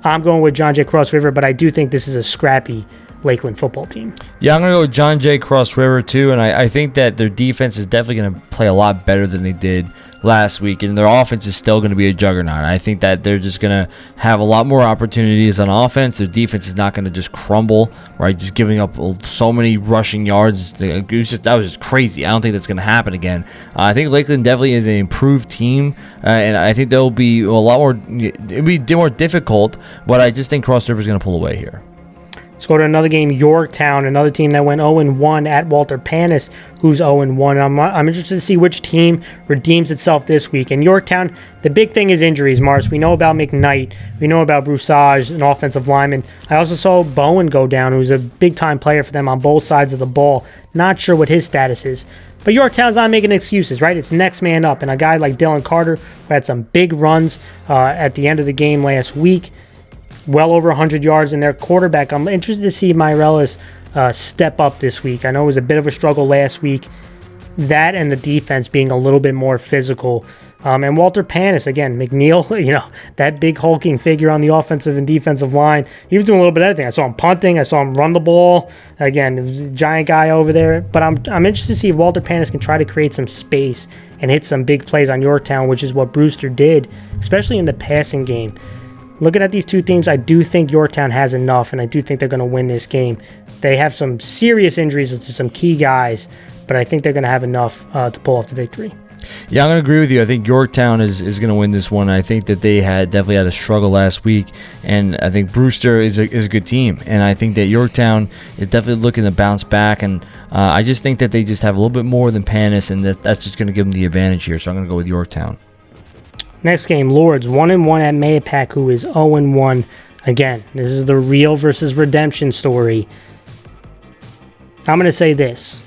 I'm going with John Jay Cross River, but I do think this is a scrappy Lakeland football team. Yeah, I'm going to go with John Jay Cross River too, and I think that their defense is definitely going to play a lot better than they did last week, and their offense is still going to be a juggernaut. I think that they're just going to have a lot more opportunities on offense. Their defense is not going to just crumble, right? Just giving up so many rushing yards. That was just crazy. I don't think that's going to happen again. I think Lakeland definitely is an improved team, and I think they'll be a lot more. It'll be more difficult, but I just think Cross River is going to pull away here. Let's go to another game, Yorktown, another team that went 0-1 at Walter Panis, who's 0-1. I'm interested to see which team redeems itself this week. And Yorktown, the big thing is injuries, Mars. We know about McKnight. We know about Broussage, an offensive lineman. I also saw Bowen go down, who's a big-time player for them on both sides of the ball. Not sure what his status is. But Yorktown's not making excuses, right? It's next man up. And a guy like Dylan Carter, who had some big runs at the end of the game last week, well over 100 yards in their quarterback. I'm interested to see Myrelis step up this week. I know it was a bit of a struggle last week. That and the defense being a little bit more physical. And Walter Panis, again, McNeil, that big hulking figure on the offensive and defensive line. He was doing a little bit of everything. I saw him punting. I saw him run the ball. Again, it was a giant guy over there. But I'm interested to see if Walter Panis can try to create some space and hit some big plays on Yorktown, which is what Brewster did, especially in the passing game. Looking at these two teams, I do think Yorktown has enough, and I do think they're going to win this game. They have some serious injuries to some key guys, but I think they're going to have enough to pull off the victory. Yeah, I'm going to agree with you. I think Yorktown is going to win this one. I think that they definitely had a struggle last week, and I think Brewster is a good team. And I think that Yorktown is definitely looking to bounce back, and I just think that they just have a little bit more than Panis, and that's just going to give them the advantage here. So I'm going to go with Yorktown. Next game, Lourdes, 1-1 at Mahopac, who is 0-1. Again, this is the real versus redemption story. I'm going to say this.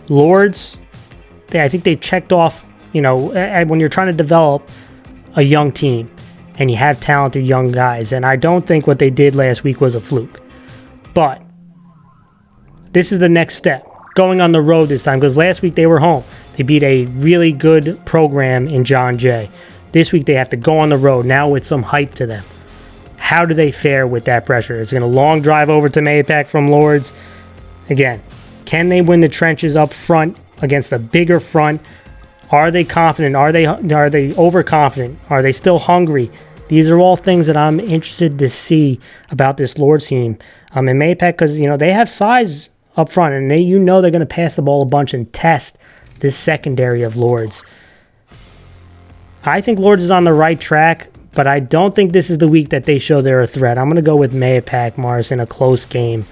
Lourdes, I think they checked off, when you're trying to develop a young team and you have talented young guys. And I don't think what they did last week was a fluke. But this is the next step. Going on the road this time, because last week they were home. They beat a really good program in John Jay. This week they have to go on the road, now with some hype to them. How do they fare with that pressure? It's going to long drive over to Mahopac from Lourdes. Again, can they win the trenches up front against a bigger front? Are they confident? Are they overconfident? Are they still hungry? These are all things that I'm interested to see about this Lourdes team. In Mahopac, because they have size up front, and they're going to pass the ball a bunch and test this secondary of Lourdes. I think Lourdes is on the right track, but I don't think this is the week that they show they're a threat. I'm going to go with Mahopac, Mars, in a close game.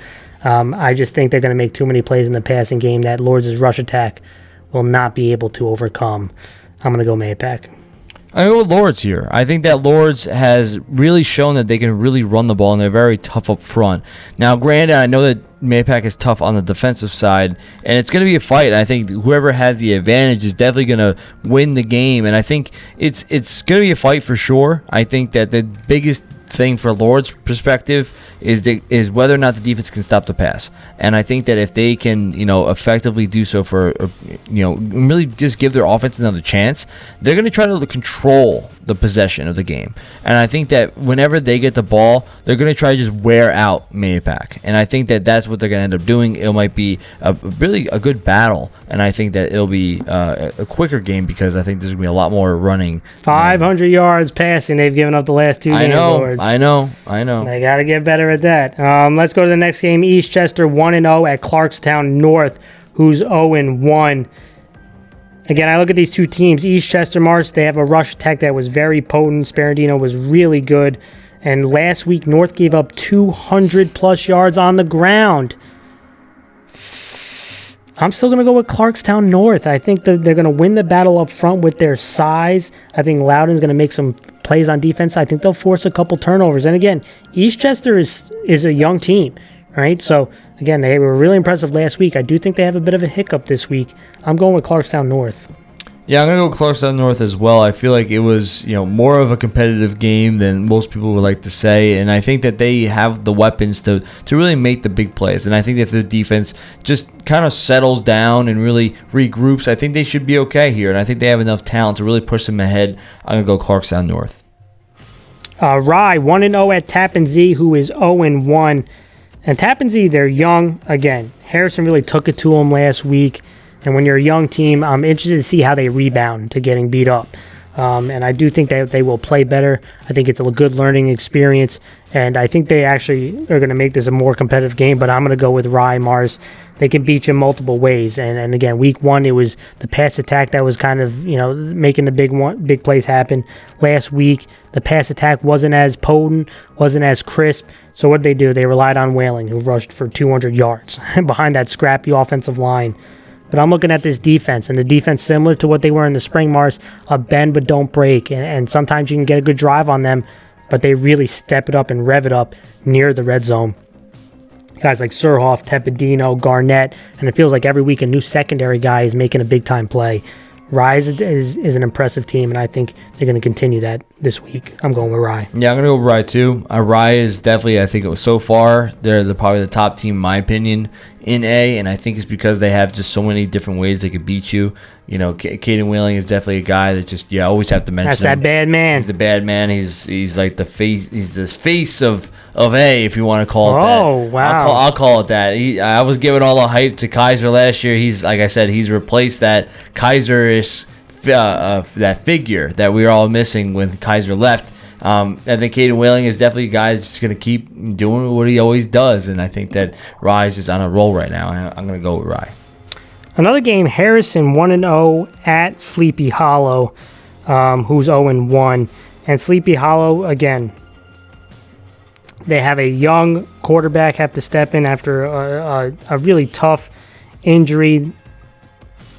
I just think they're going to make too many plays in the passing game that Lourdes' rush attack will not be able to overcome. I'm going to go Mahopac. I go with Lourdes here. I think that Lourdes has really shown that they can really run the ball, and they're very tough up front. Now, granted, I know that Mahopac is tough on the defensive side, and it's going to be a fight. I think whoever has the advantage is definitely going to win the game, and I think it's going to be a fight for sure. I think that the biggest thing for Lourdes' perspective is whether or not the defense can stop the pass. And I think that if they can, effectively do so for, really just give their offense another chance, they're going to try to control the possession of the game. And I think that whenever they get the ball, they're going to try to just wear out Mahopac. And I think that that's what they're going to end up doing. It might be really a good battle. And I think that it'll be a quicker game because I think there's going to be a lot more running. 500 yards passing they've given up the last two games. I know. They got to get better at that. Let's go to the next game. Eastchester 1-0 at Clarkstown North, who's 0-1. Again, I look at these two teams. Eastchester, Mars, they have a rush attack that was very potent. Sparandino was really good. And last week, North gave up 200-plus yards on the ground. I'm still going to go with Clarkstown North. I think that they're going to win the battle up front with their size. I think Loudon's going to make some plays on defense. I think they'll force a couple turnovers. And again, Eastchester is a young team, right? So, again, they were really impressive last week. I do think they have a bit of a hiccup this week. I'm going with Clarkstown North. Yeah, I'm going to go Clarkstown North as well. I feel like it was, more of a competitive game than most people would like to say, and I think that they have the weapons to really make the big plays. And I think that if the defense just kind of settles down and really regroups, I think they should be okay here. And I think they have enough talent to really push them ahead. I'm going to go Clarkstown North. Rye 1-0 at Tappan Zee, who is 0-1. And Tappan Zee, they're young. Again, Harrison really took it to them last week. And when you're a young team, I'm interested to see how they rebound to getting beat up. And I do think that they will play better. I think it's a good learning experience. And I think they actually are going to make this a more competitive game. But I'm going to go with Rye Mars. They can beat you multiple ways. And again, week one, it was the pass attack that was kind of, making the big plays happen. Last week, the pass attack wasn't as potent, wasn't as crisp. So what did they do? They relied on Whaling, who rushed for 200 yards behind that scrappy offensive line. But I'm looking at this defense, and the defense similar to what they were in the spring, Mars, a bend but don't break. And sometimes you can get a good drive on them, but they really step it up and rev it up near the red zone. Guys like Surhoff, Tepedino, Garnett, and it feels like every week a new secondary guy is making a big-time play. Rise is an impressive team, and I think they're going to continue that this week. I'm going with Rye. Yeah, I'm going to go with Rye too. Rye is definitely, I think it was so far, they're probably the top team, in my opinion, in A, and I think it's because they have just so many different ways they could beat you. Caden Whaling is definitely a guy that just, always have to mention. That's that bad man. He's the bad man. He's like the face. He's the face of A, if you want to call it that. Oh, wow. I'll call it that. I was giving all the hype to Kaiser last year. He's, like I said, he's replaced that Kaiser-ish that figure that we were all missing when Kaiser left. I think Caden Whaling is definitely a guy that's just going to keep doing what he always does, and I think that Rye's is on a roll right now. I'm going to go with Rye. Another game, Harrison 1-0 at Sleepy Hollow, who's 0-1. And Sleepy Hollow, again, they have a young quarterback have to step in after a really tough injury.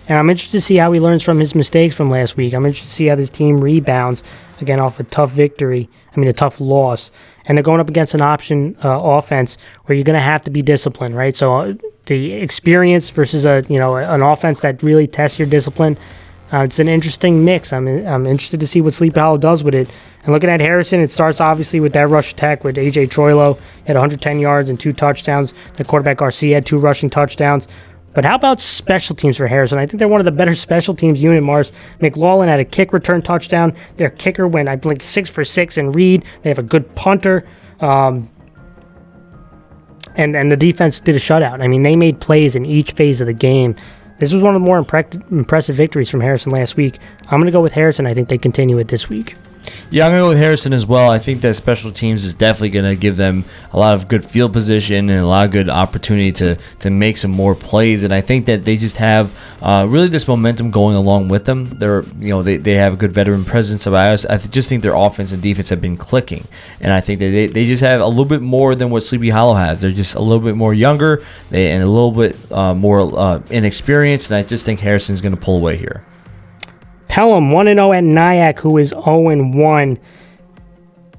And I'm interested to see how he learns from his mistakes from last week. I'm interested to see how this team rebounds, again, off a tough loss. And they're going up against an option offense where you're going to have to be disciplined, right? So the experience versus an offense that really tests your discipline, it's an interesting mix. I'm interested to see what Sleepy Hollow does with it. And looking at Harrison, it starts obviously with that rush attack with A.J. Troilo. He had 110 yards and 2 touchdowns. The quarterback Garcia had 2 rushing touchdowns. But how about special teams for Harrison? I think they're one of the better special teams unit, Mars. McLaughlin had a kick return touchdown. Their kicker went, I believe, 6 for 6 in Reed. They have a good punter. And the defense did a shutout. I mean, they made plays in each phase of the game. This was one of the more impressive victories from Harrison last week. I'm going to go with Harrison. I think they continue it this week. Yeah, I'm going to go with Harrison as well. I think that special teams is definitely going to give them a lot of good field position and a lot of good opportunity to make some more plays. And I think that they just have really this momentum going along with them. They have a good veteran presence. I just think their offense and defense have been clicking. And I think that they just have a little bit more than what Sleepy Hollow has. They're just a little bit more younger and a little bit more inexperienced. And I just think Harrison's going to pull away here. Pelham 1-0 at Nyack, who is 0-1.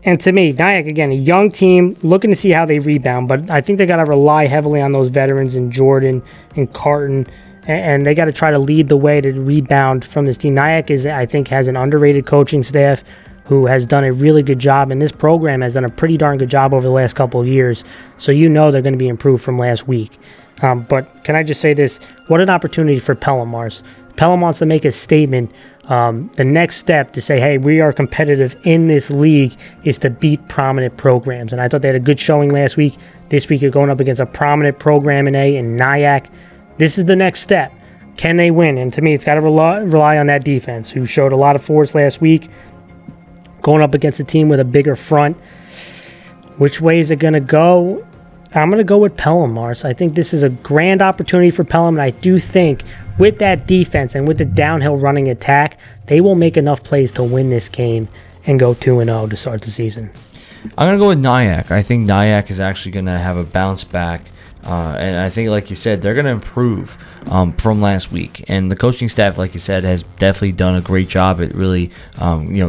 And to me, Nyack, again, a young team, looking to see how they rebound. But I think they got to rely heavily on those veterans in Jordan and Carton. And they got to try to lead the way to rebound from this team. Nyack, I think, has an underrated coaching staff who has done a really good job. And this program has done a pretty darn good job over the last couple of years. So they're going to be improved from last week. But can I just say this? What an opportunity for Pelham, Mars. Pelham wants to make a statement. The next step to say, hey, we are competitive in this league is to beat prominent programs. And I thought they had a good showing last week. This week you're going up against a prominent program in A in Nyack. This is the next step. Can they win? And to me, it's got to rely on that defense, who showed a lot of force last week. Going up against a team with a bigger front. Which way is it going to go? I'm going to go with Pelham, Mars. I think this is a grand opportunity for Pelham, and I do think with that defense and with the downhill running attack, they will make enough plays to win this game and go 2-0 to start the season. I'm going to go with Nyack. I think Nyack is actually going to have a bounce back. And I think, like you said, they're going to improve from last week. And the coaching staff, like you said, has definitely done a great job at really,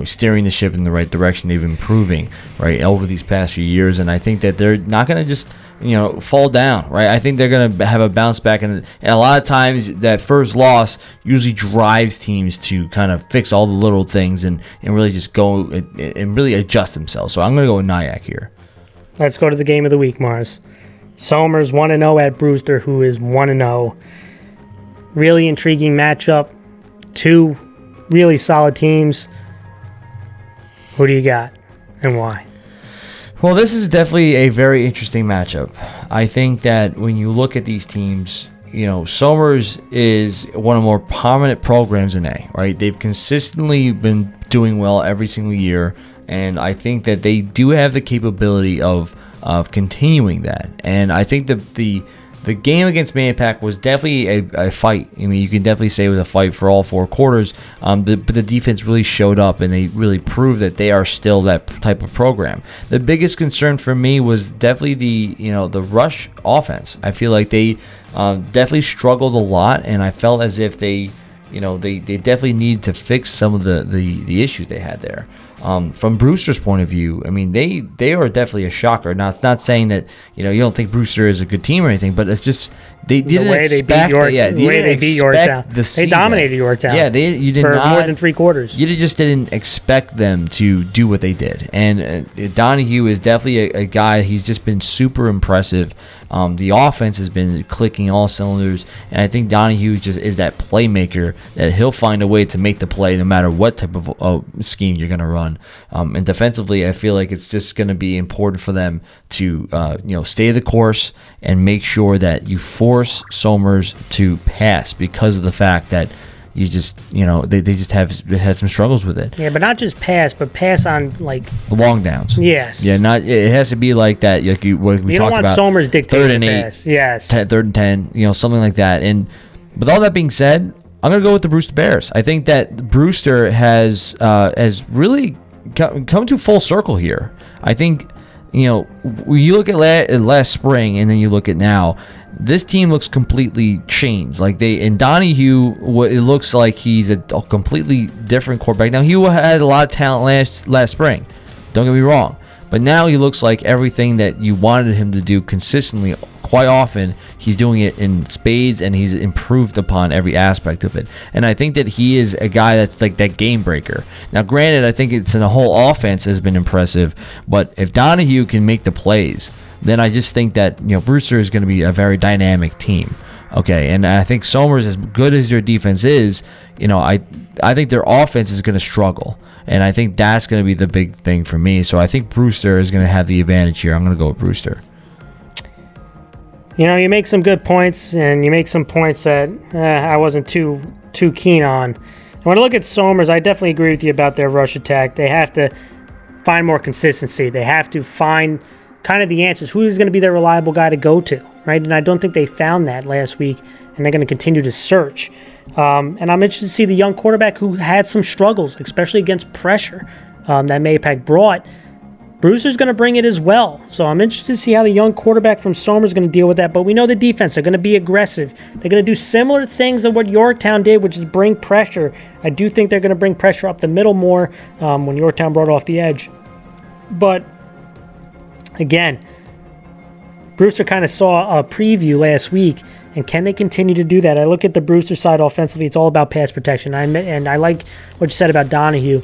steering the ship in the right direction. They've been improving right over these past few years. And I think that they're not going to just fall down, right? I think they're going to have a bounce back, and a lot of times that first loss usually drives teams to kind of fix all the little things and really just go and really adjust themselves. So I'm going to go with Nyack here. Let's go to the game of the week, Mars. Somers 1-0 at Brewster, who is 1-0. Really intriguing matchup. Two really solid teams. Who do you got and why? Well, this is definitely a very interesting matchup. I think that when you look at these teams, Somers is one of the more prominent programs in A, right? They've consistently been doing well every single year, and I think that they do have the capability of continuing that. And I think the game against Mahopac was definitely a fight. I mean, you can definitely say it was a fight for all 4 quarters, but the defense really showed up, and they really proved that they are still that type of program. The biggest concern for me was definitely the rush offense. I feel like they definitely struggled a lot, and I felt as if they definitely need to fix some of the issues they had there. From Brewster's point of view, I mean, they are definitely a shocker. Now, it's not saying that you don't think Brewster is a good team or anything, but it's just they didn't expect they beat Yorktown. They dominated Yorktown. Yeah, you did for not, more than 3 quarters. You just didn't expect them to do what they did. And Donahue is definitely a guy. He's just been super impressive. The offense has been clicking all cylinders, and I think Donahue just is that playmaker that he'll find a way to make the play no matter what type of scheme you're going to run. And defensively, I feel like it's just going to be important for them to stay the course and make sure that you force Somers to pass because of the fact that you just they just have had some struggles with it. Yeah, but not just pass, but pass on like long downs. Yes. Yeah, it has to be like that. Like we talked about. You don't want Somers dictating the 3rd and 8. Pass. Yes. 3rd and 10. Something like that. And with all that being said, I'm gonna go with the Brewster Bears. I think that Brewster has really come to full circle here. I think when you look at last spring and then you look at now, this team looks completely changed. Like in Donahue, it looks like he's a completely different quarterback. Now, he had a lot of talent last spring. Don't get me wrong. But now he looks like everything that you wanted him to do consistently. Quite often, he's doing it in spades, and he's improved upon every aspect of it. And I think that he is a guy that's like that game breaker. Now, granted, I think it's in the whole offense has been impressive. But if Donahue can make the plays, then I just think that Brewster is going to be a very dynamic team. Okay, and I think Somers, as good as their defense is, I think their offense is going to struggle, and I think that's going to be the big thing for me. So I think Brewster is going to have the advantage here. I'm going to go with Brewster. You make some good points, and you make some points that I wasn't too keen on. When I look at Somers, I definitely agree with you about their rush attack. They have to find more consistency. They have to find kind of the answers. Who is going to be their reliable guy to go to, right? And I don't think they found that last week, and they're going to continue to search. And I'm interested to see the young quarterback who had some struggles, especially against pressure that Mahopac brought. Brewster's going to bring it as well. So I'm interested to see how the young quarterback from Somers is going to deal with that. But we know the defense. They're going to be aggressive. They're going to do similar things to what Yorktown did, which is bring pressure. I do think they're going to bring pressure up the middle more when Yorktown brought off the edge. But again, Brewster kind of saw a preview last week, and can they continue to do that? I look at the Brewster side offensively, it's all about pass protection. And I like what you said about Donahue.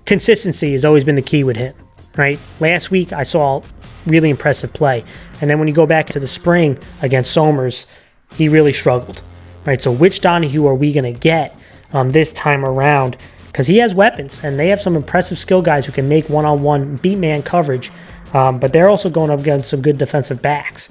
Consistency has always been the key with him, right? Last week, I saw really impressive play. And then when you go back to the spring against Somers, he really struggled, right? So which Donahue are we going to get this time around? Because he has weapons, and they have some impressive skill guys who can make one-on-one beat man coverage. But they're also going up against some good defensive backs.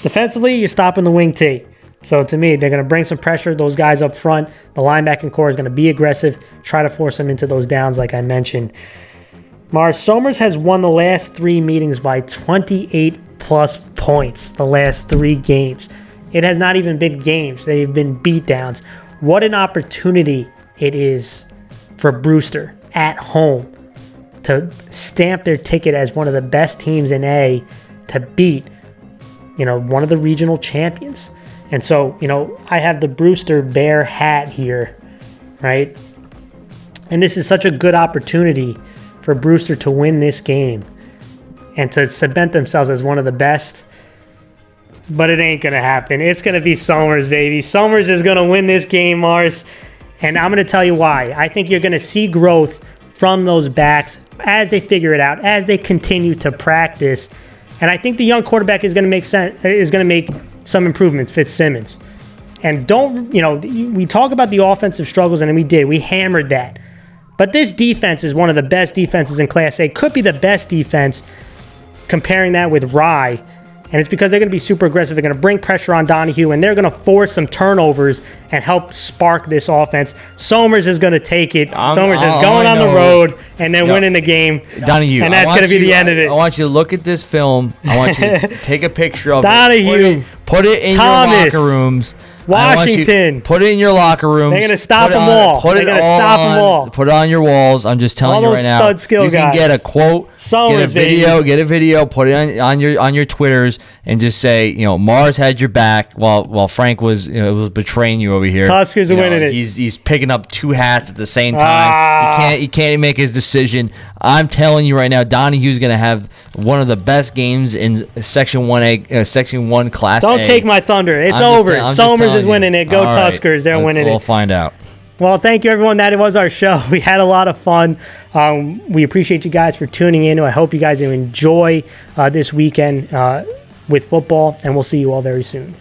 Defensively, you're stopping the wing T. So to me, they're going to bring some pressure. Those guys up front, the linebacking core is going to be aggressive, try to force them into those downs like I mentioned. Mars, Somers has won the last 3 meetings by 28-plus points the last 3 games. It has not even been games. They've been beatdowns. What an opportunity it is for Brewster at home to stamp their ticket as one of the best teams in A to beat, one of the regional champions. And so, I have the Brewster Bear hat here, right? And this is such a good opportunity for Brewster to win this game. and to cement themselves as one of the best. But it ain't going to happen. It's going to be Somers, baby. Somers is going to win this game, Mars. And I'm going to tell you why. I think you're going to see growth from those backs as they figure it out, as they continue to practice. And I think the young quarterback is going to make some improvements, Fitzsimmons. And we talk about the offensive struggles, and we did. We hammered that. But this defense is one of the best defenses in Class A. Could be the best defense, comparing that with Rye. And it's because they're going to be super aggressive. They're going to bring pressure on Donahue, and they're going to force some turnovers and help spark this offense. Somers is going to take it. Somers is going on the road and then winning the game. Donahue. And that's going to be the end of it. I want you to look at this film. I want you to take a picture of Donahue, it. Put it in Thomas, your locker rooms. Washington. Put it in your locker rooms. They're going to stop them all. They're going to stop them all. Put it on your walls. I'm just telling you right now. Stud skill you guys. can get a quote, get a video, put it on your Twitters, and just say, Mars had your back while Frank was betraying you over here. Tuskers are winning it. He's picking up two hats at the same time. He can't make his decision. I'm telling you right now, Donahue's going to have one of the best games in Section 1A, Section 1 Class A. Don't take my thunder. It's over. Somers is winning it. Go Tuskers. They're winning it. We'll find out. Well, thank you, everyone. That was our show. We had a lot of fun. We appreciate you guys for tuning in. I hope you guys enjoy this weekend with football, and we'll see you all very soon.